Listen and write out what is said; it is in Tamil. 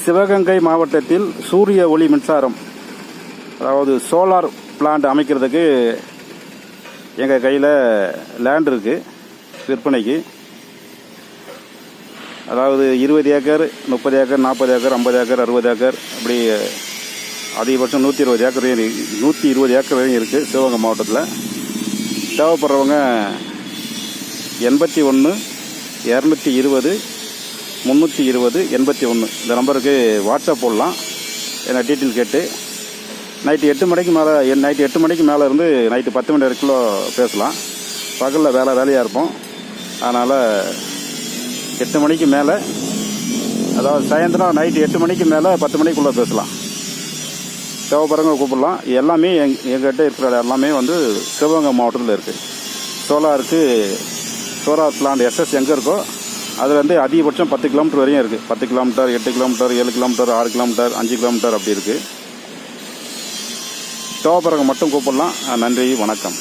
சிவகங்கை மாவட்டத்தில் சூரிய ஒளி மின்சாரம், அதாவது சோலார் பிளான்ட் அமைக்கிறதுக்கு எங்கள் கையில் லேண்ட் இருக்குது விற்பனைக்கு. அதாவது 20 acre, 30 acre, 40 acre, 50 acre, 60 acre, அப்படி அதிகபட்சம் 120 ஏக்கர் 120 ஏக்கர் வரையும் இருக்குது சிவகங்கை மாவட்டத்தில். தேவைப்படுறவங்க 81 220 320 81 இந்த நம்பருக்கு வாட்ஸ்அப் போடலாம். என்ன டீட்டெயில் கேட்டு நைட்டு 8 மணிக்கு மேலே இருந்து நைட்டு 10 மணி வரைக்கும் பேசலாம். பகலில் வேலையாக இருப்போம். அதனால் 8 மணிக்கு மேலே, அதாவது சாயந்தரம் நைட்டு 8 மணிக்கு மேலே 10 மணிக்குள்ளே பேசலாம். தேவைப்படுறவங்க கூப்பிடலாம். எல்லாமே எங்கள்கிட்ட இருக்கிற எல்லாமே சிவகங்கை மாவட்டத்தில் இருக்குது. சோலார் பிளான்ட் எஸ்எஸ் எங்கே இருக்கோ அது அதிகபட்சம் 10 கிலோமீட்டர் வரையும் இருக்குது. 10 kilometre, 8 kilometre, 7 kilometre, 6 kilometre, 5 kilometre அப்படி இருக்குது. தேவைப்படுறவங்க மட்டும் கூப்பிடலாம். நன்றி, வணக்கம்.